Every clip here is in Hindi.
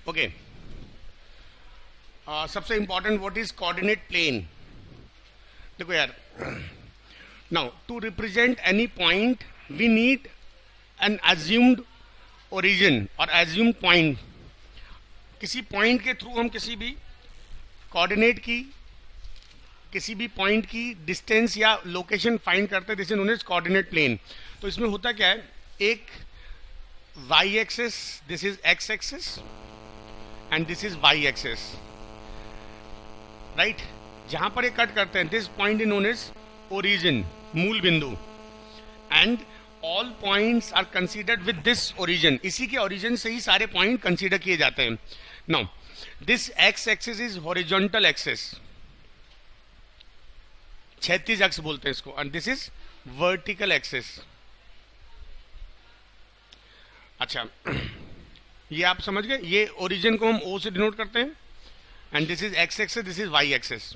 ओके, सबसे important what is coordinate plane. देखो यार, now to represent any point we need an assumed origin और एज्यूम्ड पॉइंट. किसी पॉइंट के थ्रू हम किसी भी कोऑर्डिनेट की, किसी भी पॉइंट की डिस्टेंस या लोकेशन फाइंड करते हैं. This is known as coordinate plane. तो इसमें होता क्या है, एक Y axis, this is X axis and this is Y axis, right. जहां पर ये कट करते हैं, this point is known as origin, मूल बिंदु. And all points are considered with this origin. इसी के ओरिजिन से ही सारे पॉइंट कंसीडर किए जाते हैं. Now this x axis is horizontal axis, क्षैतिज अक्ष बोलते हैं इसको, and this is vertical axis. अच्छा, ये आप समझ गए. ये ओरिजिन को हम ओ से डिनोट करते हैं, and this is X axis, this is Y axis.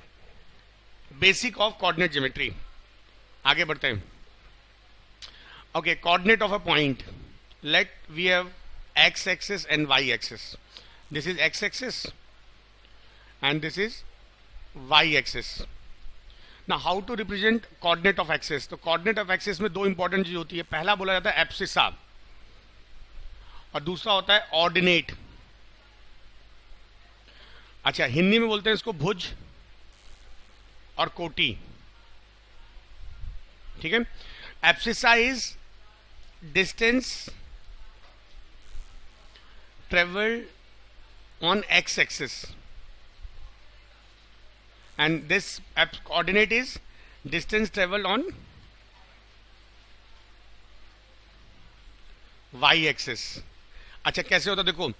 Basic of coordinate geometry. आगे बढ़ते हैं. Okay, coordinate of a point. Let we have X axis and Y axis. This is X axis and this is Y axis. Now how to represent coordinate of axis? तो coordinate of axis में दो इंपॉर्टेंट चीज होती है. पहला बोला जाता है एब्सिसा और दूसरा होता है ऑर्डिनेट. अच्छा, हिंदी में बोलते हैं इसको भुज और कोटि. ठीक है. Abscissa is distance travelled on x axis and this coordinate is distance traveled on y axis. अच्छा, कैसे होता देखो,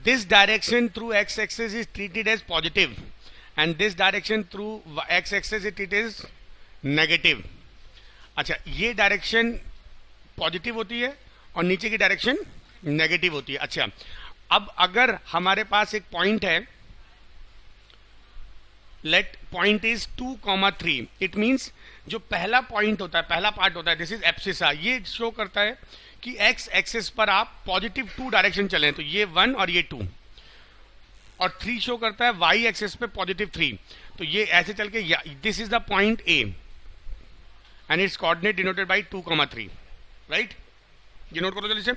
this direction through x axis is treated as positive and this direction through x axis is treated as negative. अच्छा, ये डायरेक्शन पॉजिटिव होती है और नीचे की डायरेक्शन नेगेटिव होती है. अच्छा, अब अगर हमारे पास एक पॉइंट है, let point is 2,3. It means जो पहला पॉइंट होता है, पहला पार्ट होता है, दिस इज एब्सिसा. ये शो करता है कि एक्स एक्सिस पर आप पॉजिटिव 2 डायरेक्शन चले, तो ये 1 और ये 2, और 3 शो करता है वाई एक्सिस पे पॉजिटिव 3. तो ये ऐसे चल के, this is the point A and it's coordinate denoted by 2,3. Right, ये नोट करो जल्दी से.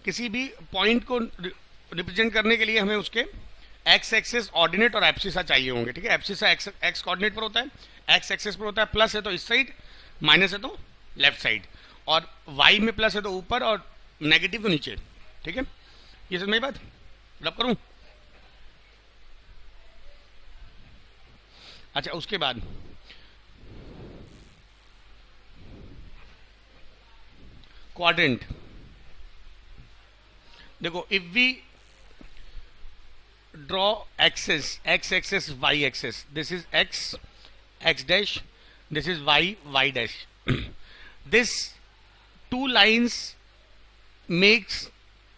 किसी भी पॉइंट को रिप्रेजेंट करने के लिए हमें उसके एक्स एक्सिस, ऑर्डिनेट और एब्सिसा चाहिए होंगे. ठीक है. एब्सिसा एक्स कोऑर्डिनेट पर होता है, एक्स एक्सिस पर होता है, प्लस है तो इस साइड, माइनस है तो लेफ्ट साइड, और वाई में प्लस है तो ऊपर और नेगेटिव तो नीचे. ठीक है. ये समझ मेरी बात, रब करूं. अच्छा, उसके बाद क्वाड्रेंट. देखो, if we draw axis, X axis, Y axis, this is X, X dash, this is Y, Y dash. This 2 lines makes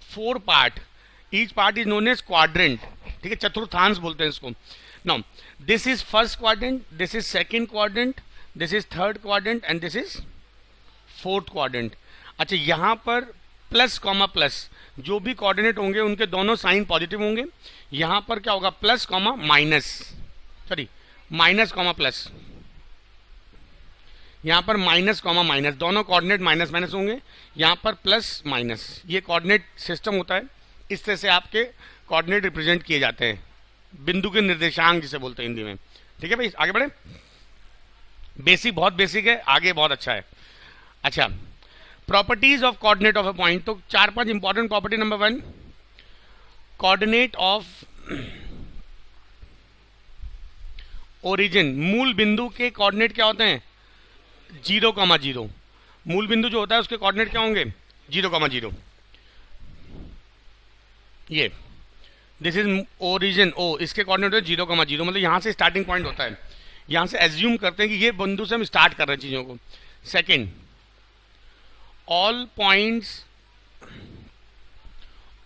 4 part. Each part is known as quadrant. ठीक है, चतुर्थांश बोलते हैं इसको. Now this is first quadrant, this is second quadrant, this is third quadrant and this is fourth quadrant. अच्छा, यहां पर प्लस कॉमा प्लस, जो भी कोऑर्डिनेट होंगे उनके दोनों साइन पॉजिटिव होंगे. यहां पर क्या होगा, plus comma minus, sorry minus comma plus. यहां पर माइनस कॉमा माइनस, दोनों कोऑर्डिनेट माइनस माइनस होंगे. यहां पर प्लस माइनस. ये कोऑर्डिनेट सिस्टम होता है. इस तरह से आपके कोऑर्डिनेट रिप्रेजेंट किए जाते हैं, बिंदु के निर्देशांक जिसे बोलते हैं हिंदी में. ठीक है भाई, आगे बढ़े. बेसिक, बहुत बेसिक है, आगे बहुत अच्छा है. अच्छा, properties of coordinate of a point. तो 4-5 important property. Number 1, coordinate of origin. मूल बिंदु के कोऑर्डिनेट क्या होते हैं, 0,0. मूल बिंदु जो होता है उसके कोऑर्डिनेट क्या होंगे, 0,0. ये दिस इज ओरिजिन ओ, इसके कोऑर्डिनेट होते हैं 0,0. मतलब यहां से स्टार्टिंग पॉइंट होता है. यहां से एज्यूम करते हैं कि ये बिंदु से हम स्टार्ट कर रहे हैं चीजों को. Second, all points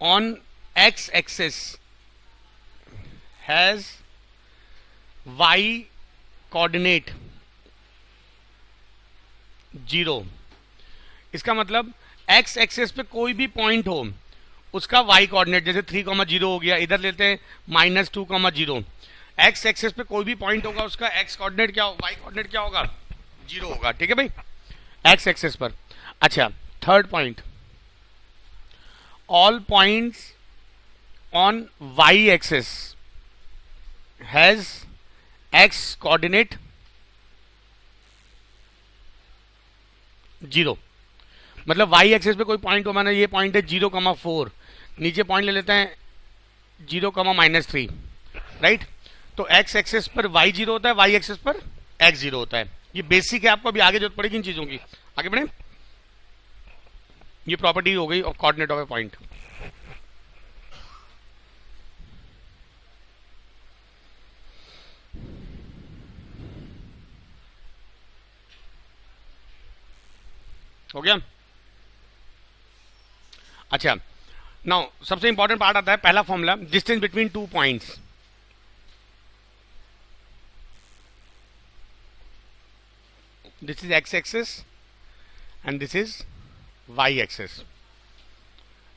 on x axis has Y coordinate 0। इसका मतलब एक्स एक्सेस पे कोई भी पॉइंट हो उसका वाई कोऑर्डिनेट, जैसे 3,0 हो गया, इधर लेते हैं -2,0। एक्स एक्सेस पे कोई भी पॉइंट होगा उसका एक्स कोऑर्डिनेट क्या, वाई कोऑर्डिनेट क्या होगा, 0 होगा। ठीक है भाई, एक्स एक्सेस पर। अच्छा, third point, all points on Y axis has X coordinate 0। मतलब वाई एक्सेस पे कोई पॉइंट हो, माना ये पॉइंट है 0,4, नीचे पॉइंट ले लेते हैं 0,-3, राइट। तो एक्स एक्सेस पर वाई 0 होता है, वाई एक्सेस पर एक्स 0 होता है। ये बेसिक है, आपको अभी आगे जरूरत पड़ेगी इन चीजों की। आगे बढ़े, ये प्रॉपर्टी हो गई और कोऑर्डिनेट ऑफ ए पॉइंट। हो गया। अच्छा, नाउ सबसे इंपॉर्टेंट पार्ट आता है, पहला formula, distance between 2 points. This is X axis and this is y axis.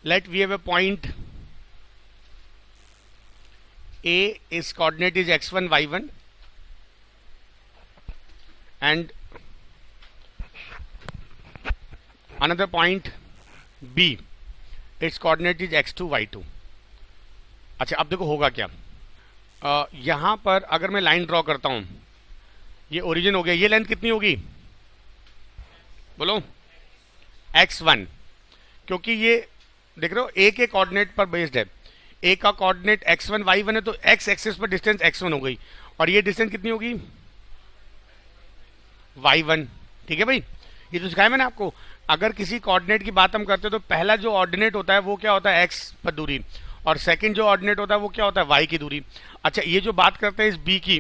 Let we have a point A, its coordinate is x1 y1, and another point B, its coordinate is x2 y2. अच्छा, अब देखो होगा क्या। यहां पर अगर मैं लाइन ड्रॉ करता हूं, ये ओरिजिन हो गया, ये लेंथ कितनी होगी बोलो, x1, क्योंकि ये देख रहे हो ए के कोऑर्डिनेट पर बेस्ड है, ए का कोऑर्डिनेट x1 y1 है, तो x एक्सिस पर डिस्टेंस x1 हो गई, और ये डिस्टेंस कितनी होगी y1। ठीक है भाई, ये तो सिखाया मैंने आपको। अगर किसी कोऑर्डिनेट की बात हम करते हैं तो पहला जो ऑर्डिनेट होता है वो क्या होता है, x पर दूरी, और सेकंड जो ऑर्डिनेट होता है वो क्या होता है, y की दूरी। अच्छा, ये जो बात करते हैं इस b की,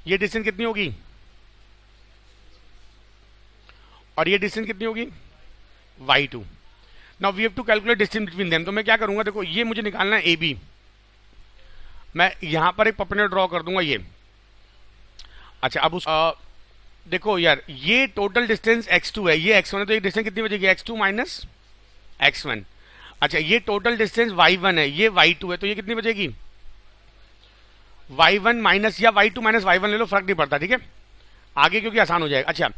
ये डिस्टेंस कितनी होगी, और ये डिस्टेंस कितनी होगी y2। Now we have to calculate distance between them. तो मैं क्या करूंगा, देखो ये मुझे निकालना है ए बी, मैं यहां पर एक परपेंडिकुलर ड्रॉ कर दूंगा ये। अच्छा, अब उस देखो यार, ये टोटल डिस्टेंस x2 है, ये x1 है, तो ये डिस्टेंस कितनी बचेगी, x2 माइनस x1। अच्छा, ये टोटल डिस्टेंस y1 है, ये y2 है, तो ये कितनी बचेगी, y1 माइनस या y2 माइनस y1 ले लो, फर्क नहीं पड़ता। ठीक है, आगे क्योंकि आसान हो जाएगा। अच्छा,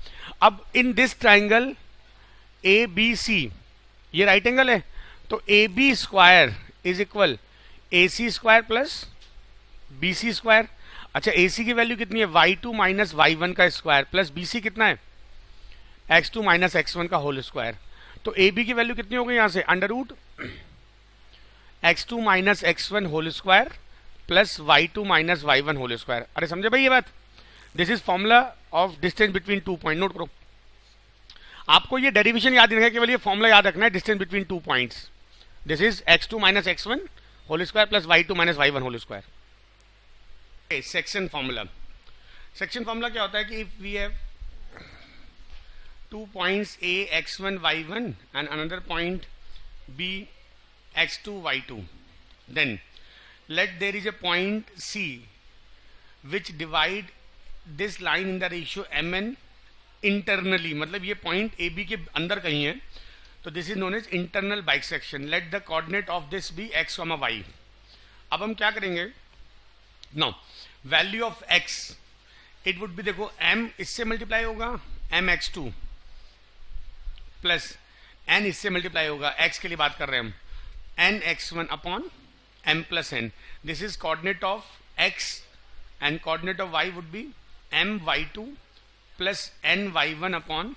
अब in this triangle A B C, ये राइट एंगल है, तो A B square is equal A C square plus B C square. अच्छा, ए सी की वैल्यू कितनी है, y2 माइनस y1 का स्क्वायर, प्लस बी सी कितना है, x2 माइनस x1 का होल स्क्वायर। तो ए बी की वैल्यू कितनी हो गई यहां से, under root x2 minus x1 whole square plus y2 minus y1 whole square. अरे समझे भाई ये बात, this is formula of distance between 2 point. Note करो, आपको ये डेरिवेशन याद रखना है, केवल ये फॉर्मूला याद रखना है, distance between 2 points. This is x2 minus x1 whole square plus y2 minus y1 whole square. Section formula, section formula क्या होता है कि if we have 2 points A x1 y1 and another point B x2 y2, then let there is a point C which divide this line in the ratio mn internally, मतलब ये पॉइंट ए बी के अंदर कहीं है, तो this is known as internal bisection. Let the coordinate of this be x, y। अब हम क्या करेंगे, now value of x it would be, देखो m इससे मल्टीप्लाई होगा m x2 प्लस n इससे मल्टीप्लाई होगा, x के लिए बात कर रहे हैं हम, n x1 upon m plus n। This is coordinate of x and coordinate of y would be m y2 plus n y1 upon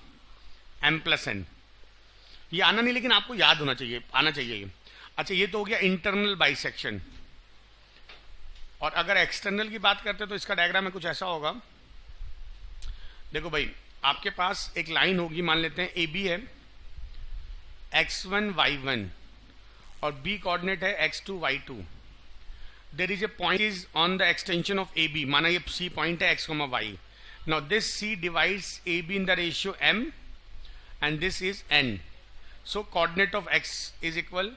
m plus n। ये आना नहीं, लेकिन आपको याद होना चाहिए, आना चाहिए ये। अच्छा, ये तो हो गया इंटरनल बाइसेक्शन। और अगर एक्सटर्नल की बात करते हैं तो इसका डायग्राम में कुछ ऐसा होगा, देखो भाई, आपके पास एक लाइन होगी, मान लेते हैं ए बी है, x1 y1 और b कोऑर्डिनेट है x2 y2। There is a point is on the extension of A B, माना ये c पॉइंट है x, y। Now this C divides AB in the ratio m and this is n. So coordinate of x is equal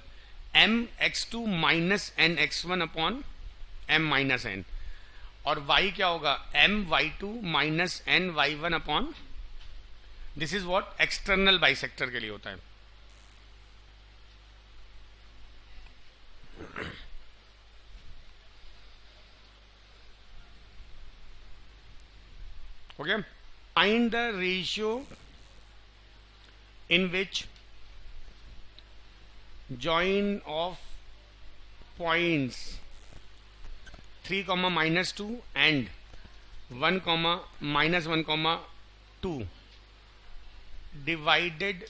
m x2 minus n x1 upon m minus n, और y क्या होगा m y2 minus n y1 upon, this is what external bisector के लिए होता है. Okay, find the ratio in which join of points 3 comma minus 2 and 1 comma minus 1 comma 2 divided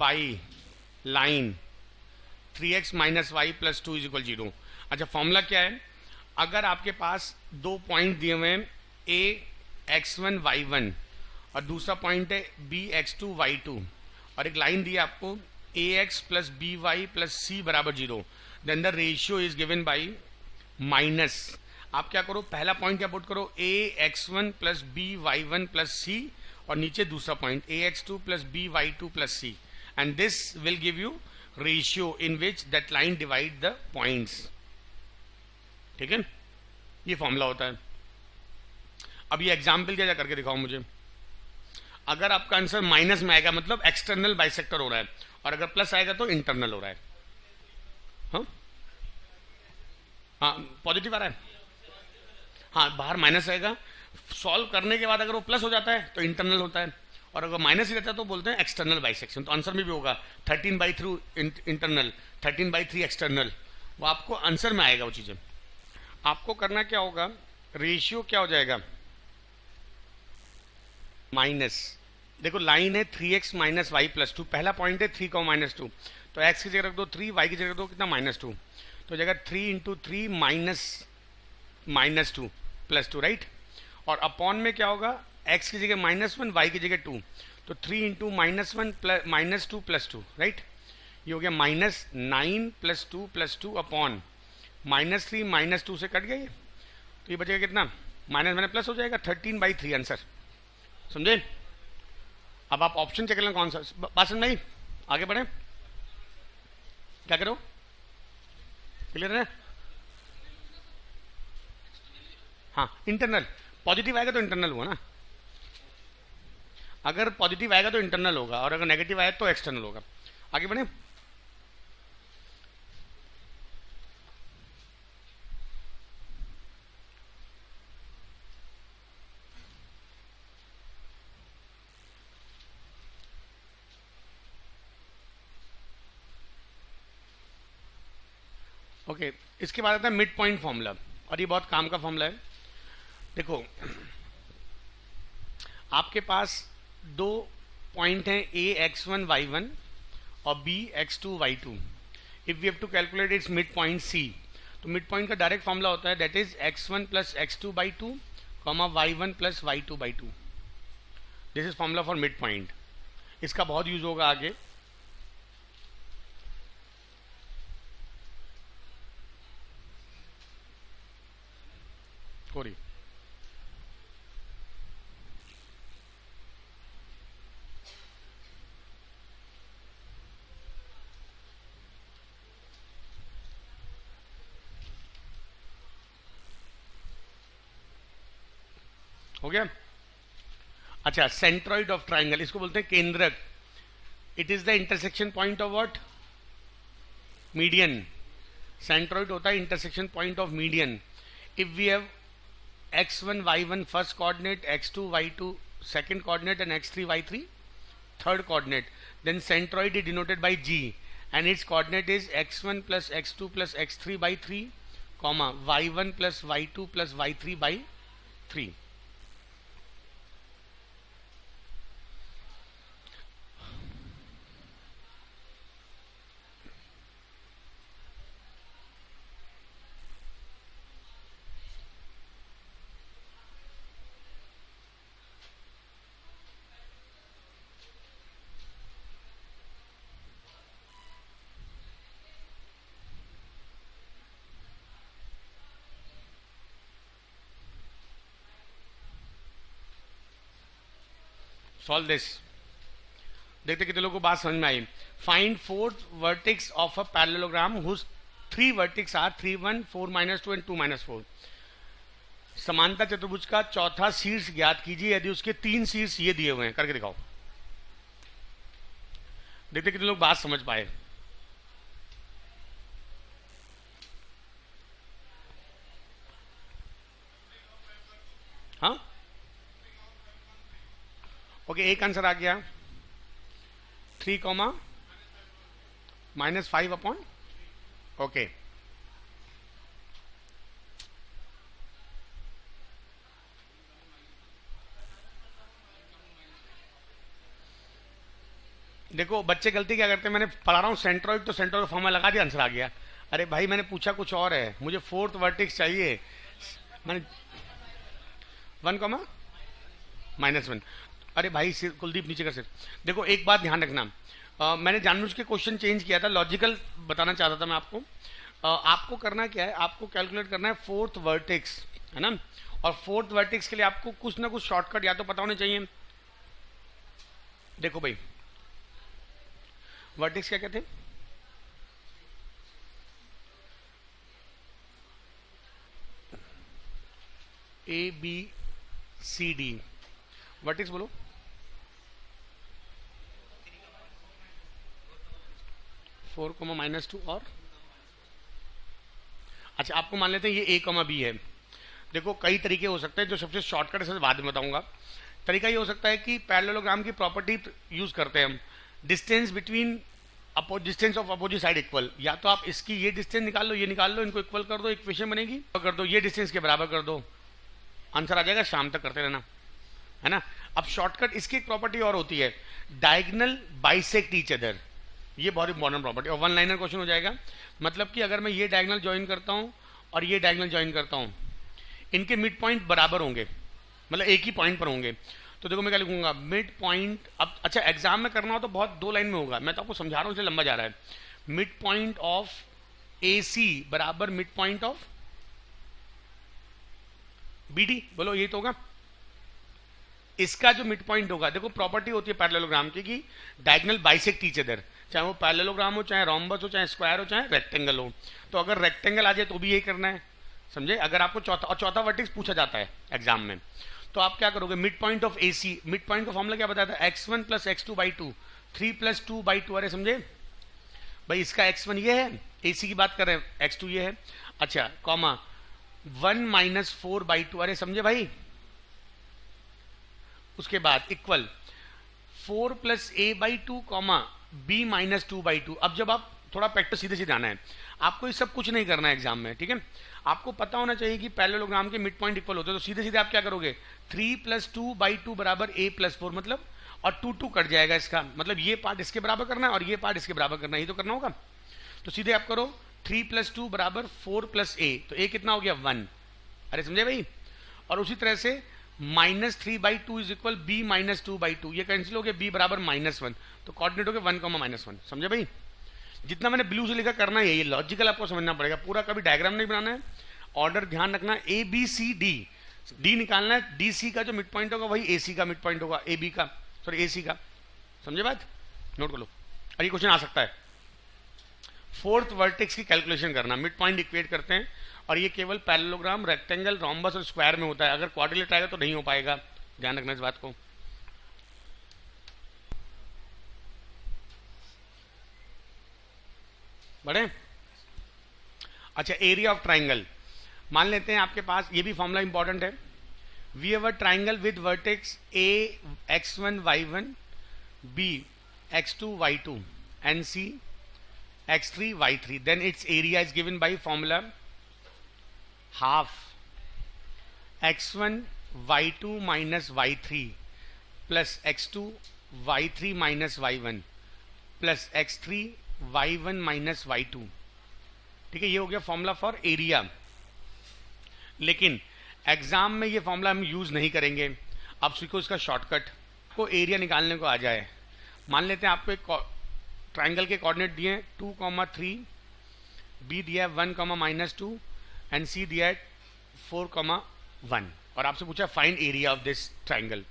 by line 3x minus y plus 2 is equal 0. अच्छा, फॉर्मूला क्या है? अगर आपके पास दो पॉइंट दिए हुए हैं a x1 y1 और दूसरा पॉइंट है b x2 y2 और एक लाइन दी है आपको ax plus B Y plus C बराबर 0, then the ratio is given by minus. आप क्या करो, पहला पॉइंट क्या पुट करो, a x1 plus B y1 plus C, और नीचे दूसरा point a x2 plus B y2 plus C, and this will give you ratio in which that line divide the points. ठीक है, ये फॉर्मूला होता है. अब ये एग्जाम्पल क्या करके दिखाओ मुझे. अगर आपका आंसर माइनस में आएगा मतलब एक्सटर्नल बाइसेक्टर हो रहा है, और अगर प्लस आएगा तो इंटरनल हो रहा है. हाँ हाँ, पॉजिटिव आ रहा है. हाँ, बाहर माइनस आएगा. सॉल्व करने के बाद अगर वो प्लस हो जाता है तो इंटरनल होता है, और अगर माइनस ही रहता है तो बोलते हैं एक्सटर्नल बाइसेक्शन. तो आंसर में भी होगा 13/3 इंटरनल, 13/3 एक्सटर्नल. वो आपको आंसर में आएगा वो चीजें. आपको करना क्या होगा, रेशियो क्या हो जाएगा, माइनस. देखो लाइन है 3x माइनस वाई प्लस 2, पहला पॉइंट है 3 को माइनस 2, तो x की जगह रख दो 3, y की जगह रख दो कितना -2, तो जगह 3 इंटू 3 माइनस 2 प्लस 2, राइट. और अपॉन में क्या होगा, x की जगह -1, y की जगह 2, तो 3 इंटू -1 माइनस 2 प्लस 2, राइट. ये हो गया -9 प्लस 2 प्लस 2 अपॉन -3 -2 से कट गया ये, तो ये बचेगा कितना, माइनस माइनस प्लस हो जाएगा 13/3 आंसर. समझे. अब आप ऑप्शन चेक लेना कौन सा. बात समझ में, आगे बढ़े, क्या करो, क्लियर है. हाँ, इंटरनल. पॉजिटिव आएगा तो इंटरनल हुआ ना, अगर पॉजिटिव आएगा तो इंटरनल होगा, और अगर नेगेटिव आएगा तो एक्सटर्नल होगा. आगे बढ़े. ओके, इसके बाद आता है मिड पॉइंट फॉर्मूला, और ये बहुत काम का फॉर्मूला है. देखो, आपके पास दो पॉइंट हैं a x1 y1 और b x2 y2. If we have to calculate its mid point c, तो मिड पॉइंट का डायरेक्ट फॉर्मूला होता है that is x1 plus x2 by 2 comma y1 plus y2 by 2. This is formula for mid point. इसका बहुत यूज होगा आगे. सॉरी, हो गया. अच्छा, सेंट्रॉइड ऑफ ट्राइंगल, इसको बोलते हैं केंद्रक. It is the intersection point of what, median. Centroid होता है intersection point of median. If we have x1 y1 first coordinate, x2 y2 second coordinate, and x3 y3 third coordinate, then centroid is denoted by g and its coordinate is x1 plus x2 plus x3 by 3 comma y1 plus y2 plus y3 by 3. Solve this. देखते कितने लोगों को बात समझ में आई. Find fourth vertex of a parallelogram whose 3 vertices are 3 1 4 -2 and 2 -4। समांतर चतुर्भुज का चौथा शीर्ष ज्ञात कीजिए यदि उसके 3 शीर्ष ये दिए हुए हैं। करके दिखाओ, देखते कितने लोग बात समझ पाए। हाँ, ओके, एक आंसर आ गया 3, -5 अपॉन, ओके। देखो बच्चे गलती क्या करते हैं, मैंने पढ़ा रहा हूँ सेंट्रोइड तो सेंट्रोइड फॉर्मूला लगा दिया, आंसर आ गया। अरे भाई मैंने पूछा कुछ और है, मुझे फोर्थ वर्टेक्स चाहिए। मैंने 1, -1। अरे भाई कुलदीप नीचे कर सिर। देखो एक बात ध्यान रखना, मैंने जानबूझ के क्वेश्चन चेंज किया था, लॉजिकल बताना चाहता था मैं आपको। आपको करना क्या है, आपको कैलकुलेट करना है फोर्थ वर्टेक्स, है ना। और फोर्थ वर्टेक्स के लिए आपको कुछ ना कुछ शॉर्टकट या तो पता होने चाहिए। देखो भाई वर्टेक्स क्या कहते हैं, ABCD। वर्टेक्स बोलो, -4 और अच्छा आपको मान लेते हैं ये A, B है। देखो कई तरीके हो सकते हैं, जो सबसे शॉर्टकट है बाद में बताऊंगा। तरीका ये हो सकता है कि पैरेललोग्राम की प्रॉपर्टी यूज करते हैं हम, distance between distance of opposite side equal. या तो आप इसकी ये डिस्टेंस निकाल लो, ये निकाल लो, इनको इक्वल कर दो, इक्वेशन बनेगी, कर दो ये डिस्टेंस के बराबर कर दो, आंसर आ जाएगा। शाम तक करते रहना, है ना। अब शॉर्टकट इसकी एक प्रॉपर्टी और होती है, डायगोनल बाइसेक्ट ईच अदर। ये बहुत इंपॉर्टेंट प्रॉपर्टी, और वन लाइनर क्वेश्चन हो जाएगा। मतलब कि अगर मैं ये डायगोनल ज्वाइन करता हूं और ये डायगोनल ज्वाइन करता हूं, इनके मिड पॉइंट बराबर होंगे, मतलब एक ही पॉइंट पर होंगे। तो देखो मैं क्या लिखूंगा, मिड पॉइंट। अब अच्छा एग्जाम में करना हो तो बहुत 2 लाइन में होगा, मैं तो आपको समझा रहा हूं इसलिए लंबा जा रहा है। मिड पॉइंट ऑफ AC बराबर मिड पॉइंट ऑफ BD, बोलो ये तो होगा। इसका जो मिड पॉइंट होगा, देखो प्रॉपर्टी होती है पैरेललोग्राम की कि डायगोनल बाइसेक्ट ईच अदर, चाहे वो पैरेललोग्राम हो, चाहे रोम्बस हो, चाहे स्क्वायर हो, चाहे रेक्टेंगल हो। तो अगर रेक्टेंगल आ जाए तो भी यही करना है, समझे। अगर आपको चौथा वर्टेक्स पूछा जाता है एग्जाम में, तो आप क्या करोगे, mid point of AC, mid point का फॉर्मूला क्या बताया था, x1 + x2/2, 3 + 2/2। अरे समझे भाई, इसका x1 ये है, AC की बात कर रहे हैं, x2 ये है। अच्छा कॉमा 1 - 4/2। अरे समझे भाई, उसके बाद इक्वल 4 + A/2, B - 2/2। अब जब आप थोड़ा प्रैक्टिस सीधे सीधे आना है, आपको ये सब कुछ नहीं करना है एग्जाम में, ठीक है। आपको पता होना चाहिए कि पैरेललोग्राम के मिड पॉइंट इक्वल होते हैं, तो सीधे सीधे आप क्या करोगे, 3 + 2/2 बराबर A + 4, मतलब और 2 2 कट जाएगा इसका, मतलब ये पार्ट इसके बराबर करना है और ये पार्ट इसके बराबर करना है, ये तो करना होगा। तो सीधे आप करो 3 + 2 बराबर 4 + A, तो A कितना हो गया 1। अरे समझे भाई। और उसी तरह से -3/2 = B - 2/2, ये कैंसिल हो गया, B बराबर -1, तो कोऑर्डिनेट हो गया 1, -1। समझे भाई, जितना मैंने ब्लू से लिखा करना है, ये लॉजिकल आपको समझना पड़ेगा, पूरा कभी डायग्राम नहीं बनाना है। ऑर्डर ध्यान रखना, ABCD, D निकालना है, DC का जो मिड पॉइंट होगा वही AC का मिड पॉइंट होगा, AB का, सॉरी AC का। समझे बात, नोट कर लो। और ये क्वेश्चन आ सकता है, फोर्थ वर्टेक्स की कैलकुलेशन करना, मिड पॉइंट इक्वेट करते हैं, और ये केवल पैरेललोग्राम, रेक्टेंगल, रोम्बस और स्क्वायर में होता है। अगर क्वाड्रिलेटरल आएगा तो नहीं हो पाएगा, ध्यान रखना इस बात को। बढ़े। अच्छा एरिया ऑफ ट्राइंगल, मान लेते हैं आपके पास, ये भी फॉर्मूला इंपॉर्टेंट है। We have a triangle with vertex A x1 y1, B x2 y2 and C x3 y3, then its area is given by formula half x1 y2 minus y3 plus x2 y3 minus y1 plus x3 y1 minus y2। ठीक है, ये हो गया फॉर्मूला फॉर एरिया। लेकिन एग्जाम में ये फॉर्मूला हम यूज नहीं करेंगे। आप सीखो इसका शॉर्टकट, को एरिया निकालने को आ जाए। मान लेते हैं आपको एक ट्राइंगल के कोऑर्डिनेट दिए 2, 3, बी दिया है 1, -2 एंड सी दिया है 4, 1, और आपसे पूछा find area of this triangle.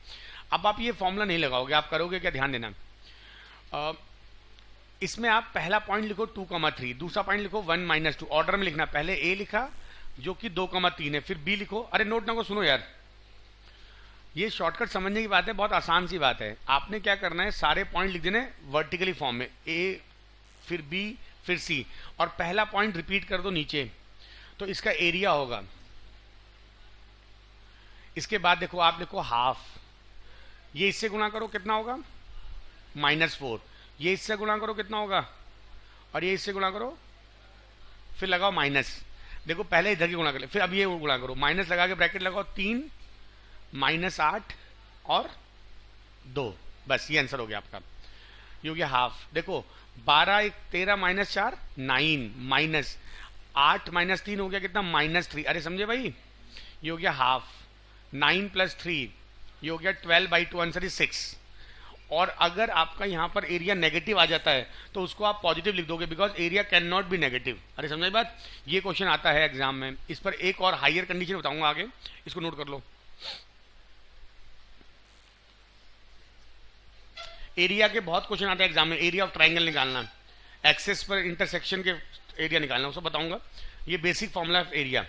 अब आप ये फॉर्मूला नहीं लगाओगे, आप करोगे क्या, ध्यान देना। इसमें आप पहला पॉइंट लिखो 2,3, दूसरा पॉइंट लिखो 1 - 2, ऑर्डर में लिखना, पहले ए लिखा जो कि 2,3 है, फिर बी लिखो। अरे नोट ना को सुनो यार, ये शॉर्टकट समझने की बात है, बहुत आसान सी बात है। आपने क्या करना है, सारे पॉइंट लिख देने वर्टिकली फॉर्म में, ए फिर बी फिर सी, और पहला पॉइंट रिपीट कर दो नीचे, तो इसका एरिया होगा। इसके बाद देखो आप लिखो हाफ, ये इससे गुणा करो कितना होगा -4, ये इससे गुणा करो कितना होगा, और ये इससे गुणा करो, फिर लगाओ माइनस। देखो पहले इधर की गुणा कर ले, फिर अब ये गुणा करो, माइनस लगा के ब्रैकेट लगाओ, 3 -8 और 2, बस ये आंसर हो गया आपका, ये हो गया हाफ। देखो 12 1 13 -4 9, माइनस 8 - 3 हो गया कितना -3, अरे समझे भाई, ये हो गया हाफ। 9 + 3 ये हो गया 12/2, आंसर इज 6। और अगर आपका यहाँ पर एरिया नेगेटिव आ जाता है तो उसको आप पॉजिटिव लिख दोगे, because area can not be negative. अरे समझे बात, ये क्वेश्चन आता है एग्जाम में, इस पर एक और हायर कंडीशन बताऊंगा आगे, इसको नोट कर लो। एरिया के बहुत क्वेश्चन आते हैं एग्जाम में, एरिया ऑफ ट्राइंगल निकालना, एक्सेस पर इंटरसेक्शन के एरिया निकालना, उसको बताऊंगा। ये बेसिक फॉर्मूला ऑफ एरिया,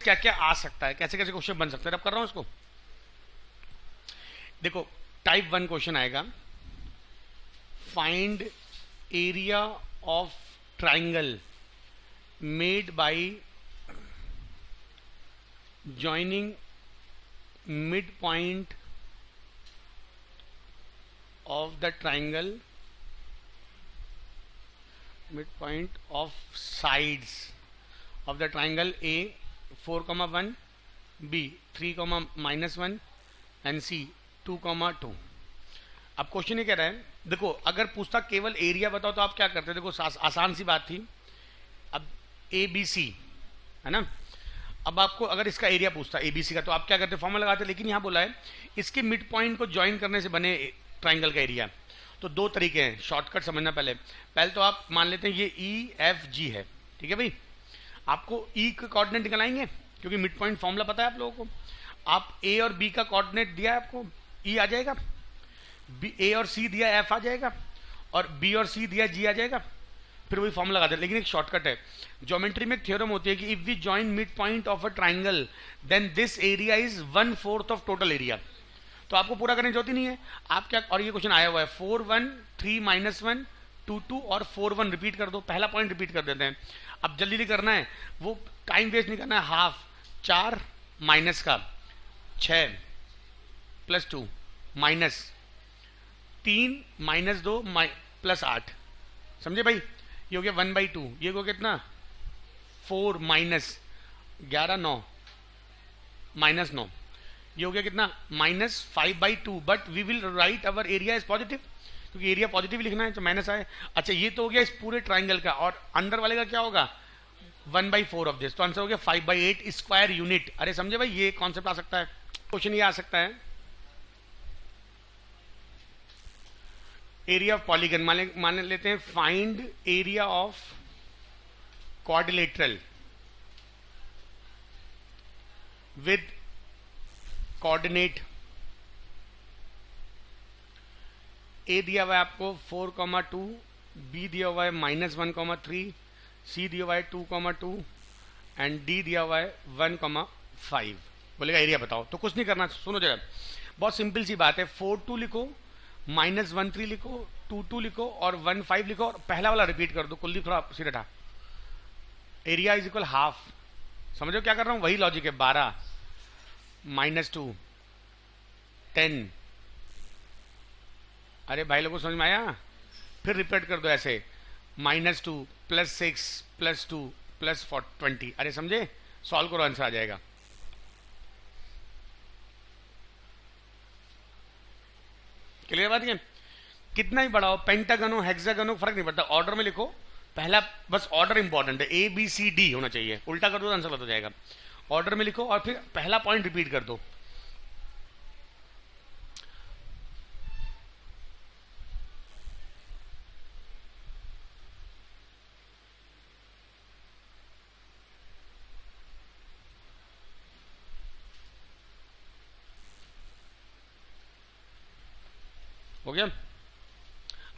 क्या क्या आ सकता है, कैसे कैसे क्वेश्चन बन सकते हैं, अब कर रहा हूं इसको। देखो टाइप 1 क्वेश्चन आएगा, find area of triangle made by joining mid point of the triangle, midpoint of sides of the triangle A 4,1, B 3,-1 and C 2,2। अब क्वेश्चन ये कह रहा है, देखो अगर पूछता केवल एरिया बताओ तो आप क्या करते, देखो आसान सी बात थी। अब ABC है ना, अब आपको अगर इसका एरिया पूछता ABC का तो आप क्या करते, फॉर्मूला लगाते, लेकिन यहां बोला है इसके मिड पॉइंट को ज्वाइन करने से बने ट्राइंगल का एरिया। तो दो तरीके हैं, शॉर्टकट समझना। पहले तो आप मान लेते हैं ये EFG है, ठीक है भाई, आपको E का कोऑर्डिनेट निकलाएंगे क्योंकि मिड पॉइंट फॉर्मूला पता है आप लोगों को। आप A और B का कोऑर्डिनेट दिया है आपको, E आ जाएगा, A और C दिया F आ जाएगा, और B और C दिया G आ जाएगा, फिर वही फॉर्मूला लगा दे। लेकिन एक शॉर्टकट है, ज्योमेट्री में थ्योरम होती है कि if we join mid point of a triangle then this area is 1/4 of total area. तो आपको पूरा करने की जरूरत ही नहीं है, आप क्या, और ये क्वेश्चन आया हुआ है 4 1 3 -1 2 2 और 4 1 रिपीट कर दो, पहला पॉइंट रिपीट कर देते हैं। अब जल्दी करना है, वो टाइम वेस्ट नहीं करना है। हाफ 4 माइनस का 6 + 2 माइनस 3 -2 +8, समझे भाई, ये हो गया 1/2, ये हो कितना 4 -11 9 -9, ये हो गया कितना -5/2, but we will write our area is positive, क्योंकि एरिया पॉजिटिव लिखना है तो माइनस आए। अच्छा ये तो हो गया इस पूरे ट्राइंगल का, और अंदर वाले का क्या होगा 1/4 ऑफ दिस, तो आंसर हो गया 5/8 स्क्वायर यूनिट। अरे समझे भाई, ये कॉन्सेप्ट आ सकता है, क्वेश्चन ये आ सकता है। एरिया ऑफ पॉलीगन मान लेते हैं, find area of quadrilateral with coordinate. A दिया हुआ है आपको 4,2, बी दिया हुआ है -1,3, सी दिया हुआ है 2,2 एंड डी दिया हुआ है 1,5। बोलेगा एरिया बताओ, तो कुछ नहीं करना, सुनो जरा, बहुत सिंपल सी बात है। 4,2 लिखो, -1,3 लिखो, 2,2 लिखो और 1,5 लिखो, और पहला वाला रिपीट कर दो। कुलदीप थोड़ा सीधा था, एरिया इज इक्वल हाफ। समझो क्या कर रहा हूं, वही लॉजिक है। 12 -2 10। अरे भाई लोगों को समझ में आया, फिर रिपीट कर दो ऐसे, -2 +6 +2 +20। अरे समझे, सॉल्व करो, आंसर आ जाएगा। क्लियर बात है, कितना ही बड़ा हो, पेंटागन हो हेक्सागन हो, फर्क नहीं पड़ता, ऑर्डर में लिखो। पहला बस ऑर्डर इंपॉर्टेंट है, ABCD होना चाहिए, उल्टा कर दो तो आंसर गलत हो जाएगा। ऑर्डर में लिखो और फिर पहला पॉइंट रिपीट कर दो। हो गया।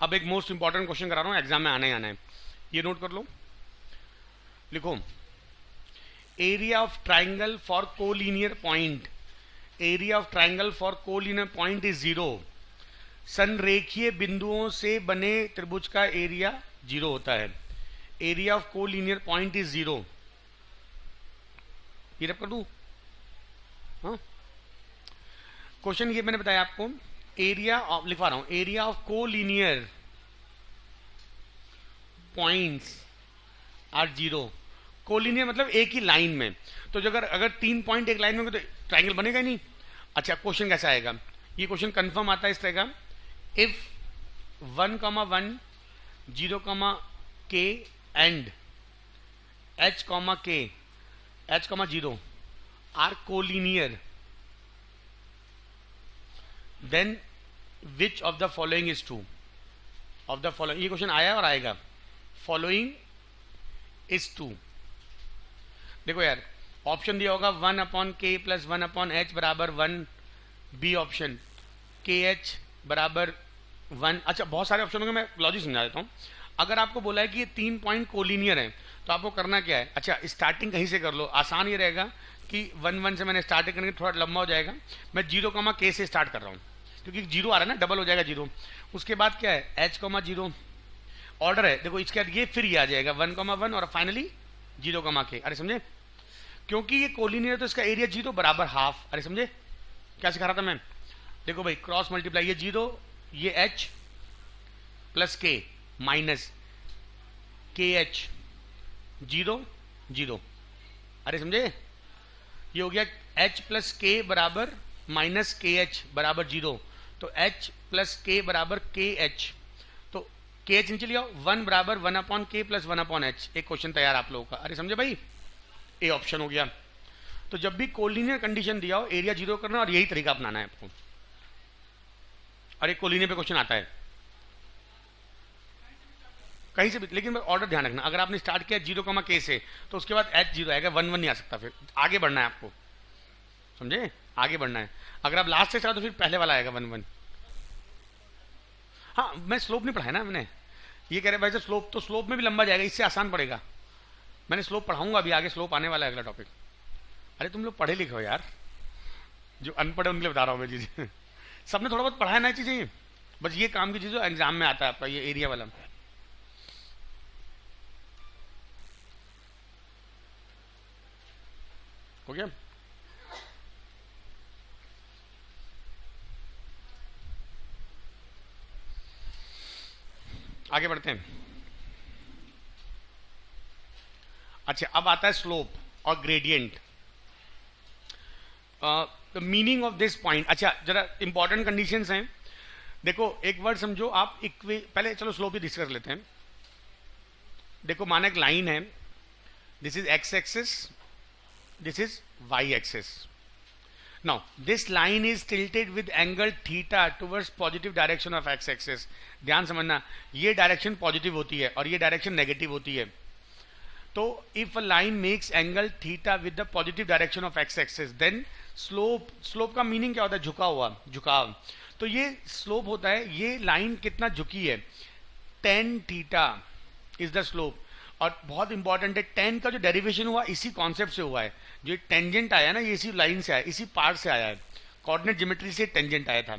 अब एक मोस्ट इंपॉर्टेंट क्वेश्चन करा रहा हूँ, एग्जाम में आना ही आना है, ये नोट कर लो, लिखो area of triangle for collinear point, area of triangle for collinear point is 0। संरेखीय बिंदुओं से बने त्रिभुज का एरिया 0 होता है। Area of collinear point is 0। ये रब कर दूं? हाँ, क्वेश्चन ये मैंने बताया आपको, एरिया ऑफ, लिखवा रहा हूं, area of collinear points are 0। Collinear मतलब एक ही लाइन में, तो जो अगर 3 पॉइंट एक लाइन में होंगे तो ट्राइंगल बनेगा ही नहीं। अच्छा, क्वेश्चन कैसा आएगा? ये क्वेश्चन कंफर्म आता है इस तरह का, if 1,1 0, k and h, k h, 0 are collinear, then which of the following is true? Of the following, ये क्वेश्चन आया और आएगा, फॉलोइंग इज ट्रू। देखो यार, ऑप्शन दिया होगा 1/k + 1/h बराबर 1, बी ऑप्शन kh बराबर 1। अच्छा, बहुत सारे ऑप्शन होंगे, मैं लॉजिक समझा देता हूँ। अगर आपको बोला है कि ये 3 पॉइंट कोलिनियर हैं, तो आपको करना क्या है? अच्छा, स्टार्टिंग कहीं से कर लो, आसान ये रहेगा कि 1 से मैंने स्टार्ट करने थोड़ा लंबा हो जाएगा, मैं 0, k से स्टार्ट कर रहा हूँ, क्योंकि 0 आ रहा है ना, डबल हो जाएगा 0। उसके बाद क्या है? h, 0 ऑर्डर है, देखो इसके बाद ये फिर ये आ जाएगा 1,1 और फाइनली 0, k। अरे समझे, क्योंकि ये कोलिनियर तो इसका एरिया 0 बराबर हाफ। अरे समझे क्या सिखा रहा था मैं? देखो भाई, क्रॉस मल्टीप्लाई, ये 0, ये h plus k minus kh 0 0। अरे समझे, ये हो गया h प्लस k बराबर माइनस kh बराबर 0, तो h प्लस k बराबर kh, तो kh नीचे लिया, 1 बराबर 1/k + 1/h। एक क्वेश्चन तैयार आप लोगों का। अरे समझे भाई, ए ऑप्शन हो गया। तो जब भी कोलिनियर कंडीशन दिया हो, एरिया 0 करना और यही तरीका अपनाना है आपको। अरे कोलिनियर पे क्वेश्चन आता है कहीं से भी, लेकिन ऑर्डर ध्यान रखना, अगर आपने स्टार्ट किया 0, k से, तो उसके बाद h 0 आएगा, 1 1 नहीं आ सकता, फिर आगे बढ़ना है आपको, समझे? आगे बढ़ना है। अगर आप लास्ट से स्टार्ट तो फिर पहले वाला आएगा 1 1। हाँ, मैं स्लोप नहीं पढ़ाया ना मैंने, ये कह रहे भाई साहब स्लोप, तो स्लोप में भी लंबा जाएगा, इससे आसान पड़ेगा। मैंने स्लोप पढ़ाऊंगा अभी आगे, स्लोप आने वाला है अगला टॉपिक। अरे तुम लोग पढ़े लिखे हो यार, जो अनपढ़ है उनके लिए बता रहा हूँ मैं चीजें। सबने थोड़ा बहुत पढ़ा है ना चीजें, बस ये काम की चीज एग्जाम में आता है आपका, ये एरिया वाला। हो गया? आगे बढ़ते हैं। अच्छा, अब आता है स्लोप और gradient. The meaning of this point, अच्छा जरा इंपॉर्टेंट कंडीशंस हैं। देखो एक वर्ड समझो आप, पहले चलो स्लोप ही डिस्कस लेते हैं। देखो माना एक लाइन है, this is X axis, this is Y axis. Now this line is tilted with angle theta towards positive direction of X axis. ध्यान समझना, ये डायरेक्शन पॉजिटिव होती है और ये डायरेक्शन नेगेटिव होती है। तो if a line makes angle theta with the positive direction of X axis, then slope, slope का मीनिंग क्या होता है? झुका हुआ, झुकाव। तो ये स्लोप होता है, ये लाइन कितना झुकी है, tan theta is the slope. और बहुत इंपॉर्टेंट है, tan का जो डेरिवेशन हुआ इसी कॉन्सेप्ट से हुआ है, जो टेंजेंट आया ना, ये इसी लाइन से आया, इसी पार्ट से आया है, कोऑर्डिनेट ज्योमेट्री से टेंजेंट आया था।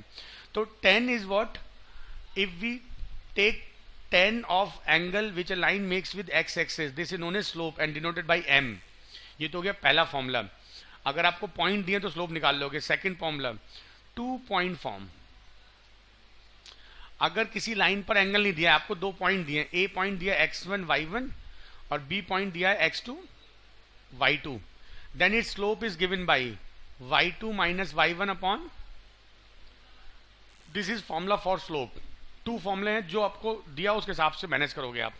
तो tan is what, if we take tan of angle which a line makes with x axis, this is known as slope and denoted by m। ये तो हो गया पहला फॉर्मूला। अगर आपको पॉइंट दिए तो स्लोप निकाल लोगे। Second formula, 2 point form. अगर किसी लाइन पर एंगल नहीं दिया, आपको 2 पॉइंट दिए, ए पॉइंट दिया x1 y1 और बी पॉइंट दिया है x2 y2, then it slope is given by y2 minus y1 upon, this is formula for slope. 2 फॉर्मूले हैं, जो आपको दिया उसके हिसाब से मैनेज करोगे आप।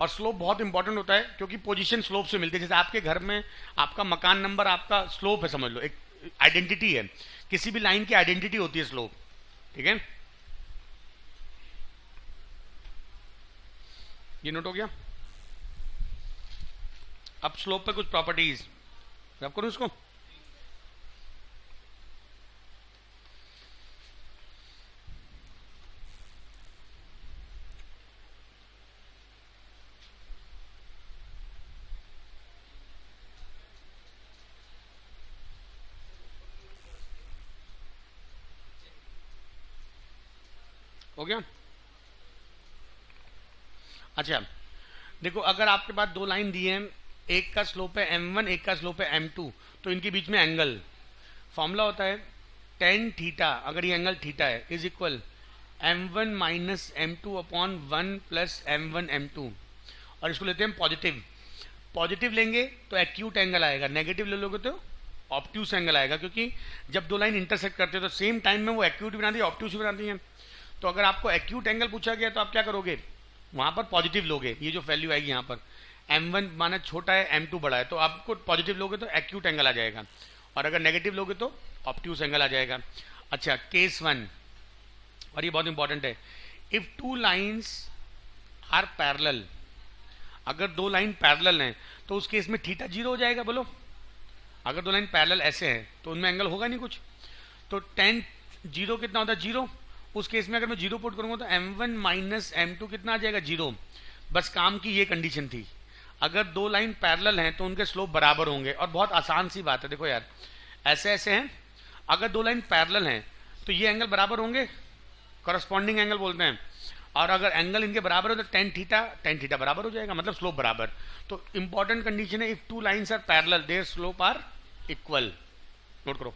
और स्लोप बहुत इंपॉर्टेंट होता है, क्योंकि पोजीशन स्लोप से मिलती है। जैसे आपके घर में आपका मकान नंबर आपका स्लोप है, समझ लो एक आइडेंटिटी है, किसी भी लाइन की आइडेंटिटी होती है स्लोप, ठीक है? ये नोट हो गया। अब स्लोप पे कुछ प्रॉपर्टीज रब करूं इसको। हो गया। अच्छा देखो, अगर आपके पास दो लाइन दी है, एक का स्लोप है m1, एक का स्लोप है m2, तो इनके बीच में एंगल, फॉर्मूला होता है टेन थीटा, अगर ये एंगल थीटा है, is equal m1 minus m2 upon 1 plus m1 m2, और इसको लेते हैं पॉजिटिव। पॉजिटिव लेंगे तो एक्यूट एंगल आएगा, नेगेटिव ले लोगे तो ऑब्ट्यूस एंगल आएगा, क्योंकि जब दो लाइन इंटरसेक्ट करते हैं तो सेम टाइम में वो एक्यूट भी बनाती है, ऑब्ट्यूस भी बनाती है। तो अगर आपको एक्यूट एंगल पूछा गया तो आप क्या करोगे, वहां पर पॉजिटिव लोगे, ये जो वैल्यू आएगी यहाँ पर m1 माना छोटा है, m2 बड़ा है, तो आपको पॉजिटिव लोगे तो एक्यूट एंगल आ जाएगा, और अगर नेगेटिव लोगे तो ऑब्ट्यूस एंगल आ जाएगा। अच्छा केस 1, और ये बहुत इंपॉर्टेंट है, if two lines are parallel, अगर दो लाइन पैरेलल हैं तो उस केस में थीटा 0 हो जाएगा। बोलो, अगर दो लाइन पैरेलल ऐसे हैं तो उनमें एंगल होगा नहीं कुछ, तो टेन 0 कितना होता है 0, उस केस में अगर मैं 0 पुट करूंगा तो m1 माइनस m2 कितना आ जाएगा 0। बस काम की ये कंडीशन थी, अगर दो लाइन पैरेलल हैं तो उनके स्लोप बराबर होंगे, और बहुत आसान सी बात है, देखो यार ऐसे ऐसे हैं, अगर दो लाइन पैरेलल हैं तो ये एंगल बराबर होंगे, करस्पॉन्डिंग एंगल बोलते हैं, और अगर एंगल इनके बराबर हो तो टेन थीटा बराबर हो जाएगा, मतलब स्लोप बराबर। तो इंपॉर्टेंट कंडीशन है, if two lines are parallel their slope are equal. Note करो।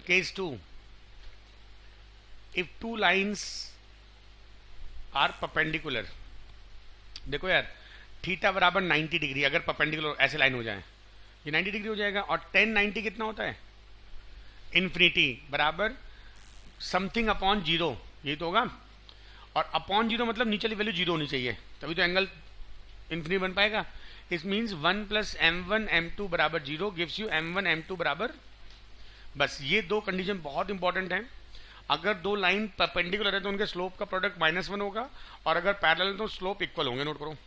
Case 2, if two lines are perpendicular, देखो यार थीटा बराबर 90 डिग्री, अगर परपेंडिकुलर ऐसे लाइन हो जाए ये 90 डिग्री हो जाएगा, और 10 90 कितना होता है इन्फिनिटी बराबर समथिंग अपॉन 0, यही तो होगा, और अपॉन 0 मतलब नीचे वाली वैल्यू 0 होनी चाहिए, तभी तो एंगल इन्फिनिटी बन पाएगा। इस मीन्स 1 प्लस m1 m2 बराबर 0 गिव्स यू m1 m2 बराबर, बस ये दो कंडीशन बहुत इंपॉर्टेंट हैं। अगर दो लाइन परपेंडिकुलर है तो उनके स्लोप का प्रोडक्ट -1 होगा, और अगर पैरेलल है तो स्लोप इक्वल होंगे। नोट करो।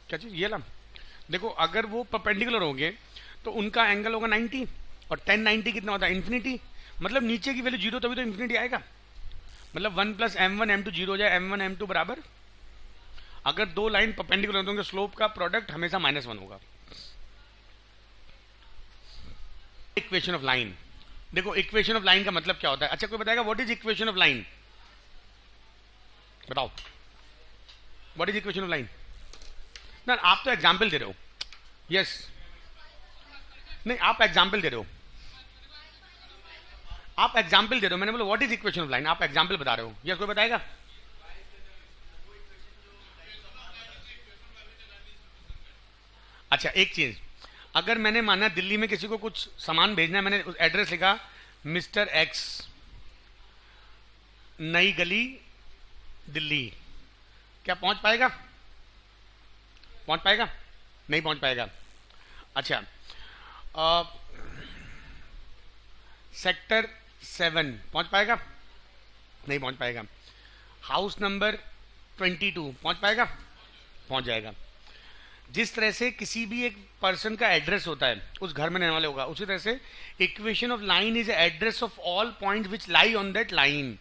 क्या चीज, ये ला, देखो अगर वो परपेंडिकुलर होंगे तो उनका एंगल होगा 90, और 10 90 कितना होता है इन्फिनिटी, मतलब नीचे की वैल्यू 0 तभी तो इन्फिनिटी आएगा, मतलब 1 प्लस m1 m2 0 हो जाए, m1 m2 बराबर, अगर दो लाइन परपेंडिकुलर तो उनके स्लोप का प्रोडक्ट हमेशा -1 होगा। इक्वेशन ऑफ लाइन, देखो इक्वेशन ऑफ लाइन का मतलब क्या होता है। अच्छा कोई बताएगा what is equation of line, बताओ what is equation of line. ना आप तो एग्जाम्पल दे रहे हो, यस नहीं आप एग्जाम्पल दे रहे हो, आप एग्जाम्पल दे रहे हो, मैंने बोला what is equation of line, आप एग्जाम्पल बता रहे हो, यस कोई बताएगा। अच्छा एक चीज, अगर मैंने माना दिल्ली में किसी को कुछ सामान भेजना है, मैंने एड्रेस लिखा मिस्टर एक्स, नई गली दिल्ली, क्या पहुंच पाएगा, पहुंच पाएगा, नहीं पहुंच पाएगा। अच्छा सेक्टर 7 पहुंच पाएगा, नहीं पहुंच पाएगा। हाउस नंबर 22 पहुंच पाएगा, पहुंच जाएगा। जिस तरह से किसी भी एक पर्सन का एड्रेस होता है, उस घर में रहने वाले होगा, उसी तरह से equation of line is address of all point which lie on that line.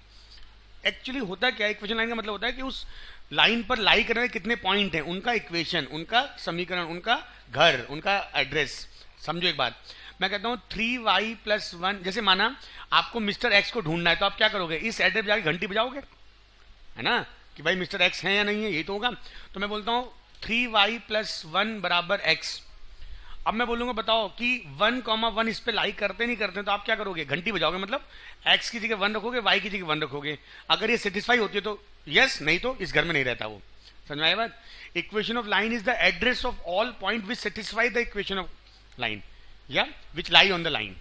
Actually होता क्या है, इक्वेशन लाइन का मतलब होता है कि उस लाइन पर लाई करने में कितने पॉइंट हैं, उनका इक्वेशन, उनका समीकरण, उनका घर, उनका एड्रेस। समझो एक बात, मैं कहता हूं 3y + 1, जैसे माना आपको मिस्टर एक्स को ढूंढना है तो आप क्या करोगे, इस एड्रेस जाके घंटी बजाओगे, है ना, कि भाई मिस्टर एक्स है या नहीं है, यही तो होगा। तो मैं बोलता हूं 3y + 1 बराबर x। अब मैं बोलूंगा बताओ कि 1,1 इस पे लाई करते नहीं करते, तो आप क्या करोगे, घंटी बजाओगे, मतलब x की जगह 1 रखोगे, y की जगह 1 रखोगे। अगर ये सेटिस्फाई होती है तो यस, नहीं तो इस घर में नहीं रहता वो। समझ में आया बात। Equation of line is the address of all point which satisfy the equation of line या विच लाई ऑन द लाइन।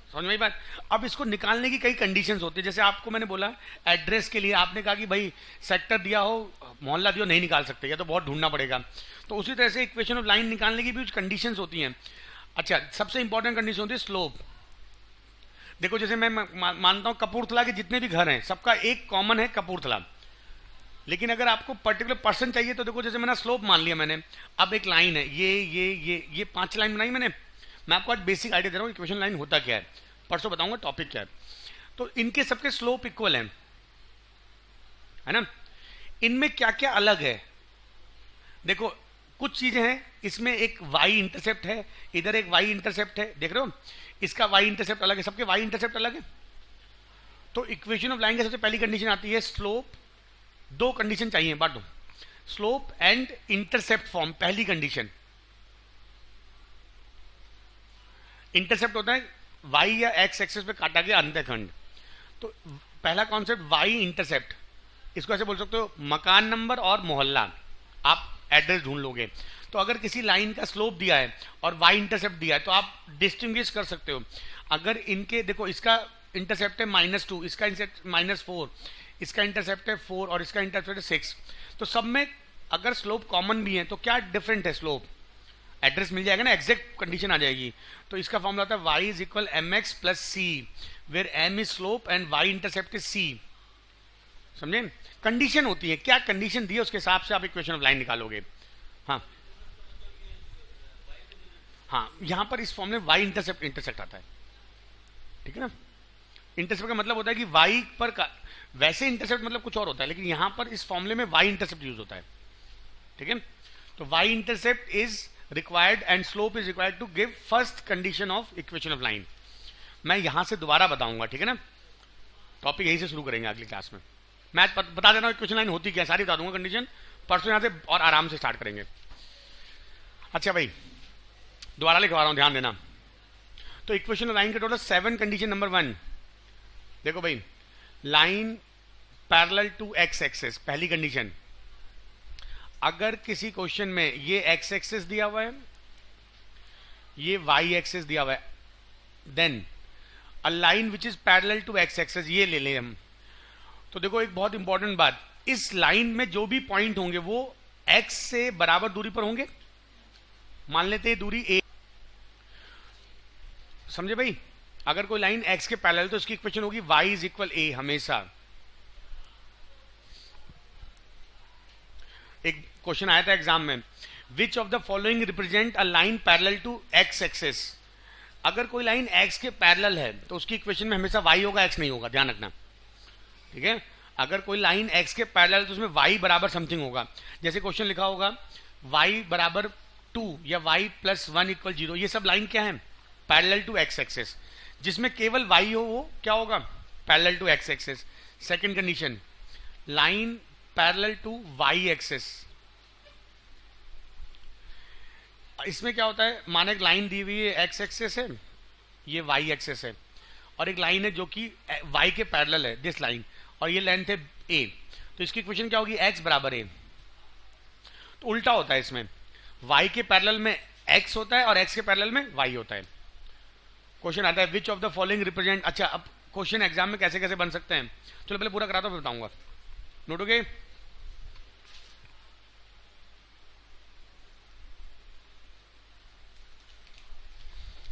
समझ में आई बात। अब इसको निकालने की कई कंडीशंस होती है, जैसे आपको मैंने बोला एड्रेस के लिए आपने कहा कि भाई सेक्टर दिया हो, मोहल्ला दिया हो, नहीं निकाल सकते, या तो बहुत ढूंढना पड़ेगा। तो उसी तरह से इक्वेशन ऑफ लाइन निकालने की भी कुछ कंडीशंस होती हैं। अच्छा, सबसे इंपॉर्टेंट कंडीशन होती है स्लोप। देखो जैसे मैं मानता हूं कपूरथला के जितने भी घर हैं सबका एक कॉमन है कपूरथला, लेकिन अगर आपको पर्टिकुलर पर्सन चाहिए तो देखो जैसे मैंने स्लोप मान लिया मैंने, अब एक लाइन है ये 5 लाइन बनाई मैंने। मैं आपको आज बेसिक आइडिया दे रहा हूँ इक्वेशन लाइन होता क्या है, परसों बताऊंगा टॉपिक क्या है। तो इनके सबके स्लोप इक्वल है ना। इनमें क्या क्या अलग है, देखो कुछ चीजें हैं, इसमें एक y इंटरसेप्ट है, इधर एक y इंटरसेप्ट है, देख रहे हो, इसका y इंटरसेप्ट अलग है, सबके y इंटरसेप्ट अलग है। तो इक्वेशन ऑफ लाइन की सबसे पहली कंडीशन आती है स्लोप। दो कंडीशन चाहिए, बांटो, स्लोप एंड इंटरसेप्ट फॉर्म। पहली कंडीशन, इंटरसेप्ट होता है y या x एक्सेस पे काटा गया अंतःखंड। तो पहला कॉन्सेप्ट y इंटरसेप्ट, इसको ऐसे बोल सकते हो मकान नंबर और मोहल्ला, आप एड्रेस ढूंढ लोगे। तो अगर किसी लाइन का स्लोप दिया है और y इंटरसेप्ट दिया है तो आप डिस्टिंग्विश कर सकते हो। अगर इनके देखो इसका इंटरसेप्ट है -2, इसका -4, इसका इंटरसेप्ट है 4 और इसका इंटरसेप्ट है 6, तो सब में अगर स्लोप कॉमन भी है तो क्या डिफरेंट है स्लोप, एड्रेस मिल जाएगा ना, एग्जैक्ट कंडीशन आ जाएगी। तो इसका फॉर्मूला होता है y = mx + c, where m is slope and y intercept is c। समझे, कंडीशन होती है, क्या कंडीशन दी है उसके हिसाब से आप इक्वेशन ऑफ लाइन निकालोगे। हाँ हाँ, यहां पर इस फॉर्म में y इंटरसेप्ट आता है, ठीक है ना। इंटरसेप्ट का मतलब होता है कि y पर वैसे इंटरसेप्ट मतलब कुछ और होता है, लेकिन यहां पर इस फॉर्मूले में y इंटरसेप्ट यूज होता है, ठीक है। तो y intercept is required and slope is required to give first condition of equation of line. मैं यहां से दोबारा बताऊंगा, ठीक है ना, टॉपिक यहीं से शुरू करेंगे अगली क्लास में। मैं बता देना इक्वेशन लाइन होती क्या, सारी बता दूंगा कंडीशन, परसों यहां से और आराम से स्टार्ट करेंगे। अच्छा भाई, दोबारा लिखवा रहा हूं, ध्यान देना। तो इक्वेशन ऑफ लाइन के टोटल 7 कंडीशन। नंबर 1, देखो भाई, line parallel to x axis, पहली कंडीशन। अगर किसी क्वेश्चन में ये x एक्सेस दिया हुआ है, ये y एक्सेस दिया हुआ है, then a line which is parallel to x axis, ये ले लें हम। तो देखो एक बहुत इंपॉर्टेंट बात, इस लाइन में जो भी पॉइंट होंगे वो x से बराबर दूरी पर होंगे। मान लेते हैं दूरी a, समझे भाई। अगर कोई लाइन x के पैरेलल तो इसकी इक्वेशन होगी y = a हमेशा। एक क्वेश्चन आया था एग्जाम में, which of the following represent a line parallel to x axis. अगर कोई लाइन x के पैरेलल है तो उसकी इक्वेशन में हमेशा y होगा, x नहीं होगा, ध्यान रखना, ठीक है। अगर कोई लाइन x के पैरेलल तो उसमें y बराबर समथिंग होगा। जैसे क्वेश्चन लिखा होगा y = 2 या y + 1 = 0, ये सब लाइन क्या है, पैरेलल टू x एक्सेस। जिसमें केवल y हो वो क्या होगा, parallel to x axis. Second condition, line parallel to y axis. इसमें क्या होता है, माने एक लाइन दी हुई है x एक्सेस है, ये y एक्सेस है, और एक लाइन है जो कि y के पैरेलल है, दिस लाइन, और ये लेंथ है a। तो इसकी इक्वेशन क्या होगी, x = a। तो उल्टा होता है, इसमें y के पैरेलल में x होता है और x के पैरेलल में y होता है। क्वेश्चन आता है विच ऑफ द फॉलोइंग रिप्रेजेंट। अच्छा, अब क्वेश्चन एग्जाम में कैसे कैसे बन सकते हैं, चलो पहले पूरा कराता हूं फिर बताऊंगा, नोट हो गए।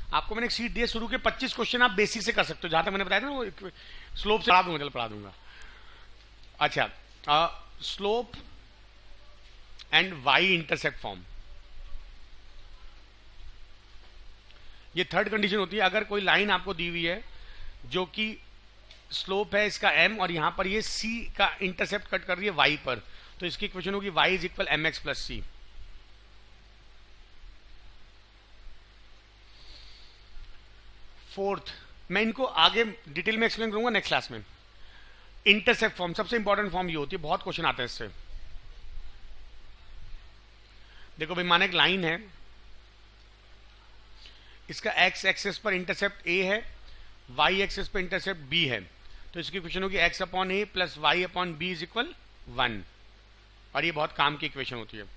आपको मैंने एक सीट दी है, शुरू के 25 क्वेश्चन आप बेसिक से कर सकते हो, जहां तक मैंने बताया था ना वो स्लोप से पढ़ा दूंगा। अच्छा, slope and y intercept form, ये थर्ड कंडीशन होती है। अगर कोई लाइन आपको दी हुई है जो कि स्लोप है इसका m और यहां पर ये c का इंटरसेप्ट कट कर रही है y पर, तो इसकी इक्वेशन होगी y = mx + c। फोर्थ, मैं इनको आगे डिटेल में एक्सप्लेन करूंगा नेक्स्ट क्लास में। इंटरसेप्ट फॉर्म सबसे इंपॉर्टेंट फॉर्म ये होती है, बहुत क्वेश्चन आते हैं इससे। देखो भाई, माने एक लाइन है, इसका x एक्सेस पर इंटरसेप्ट a है, y एक्सेस पर इंटरसेप्ट b है, तो इसकी इक्वेशन होगी x/a + y/b = 1, और ये बहुत काम की इक्वेशन होती है।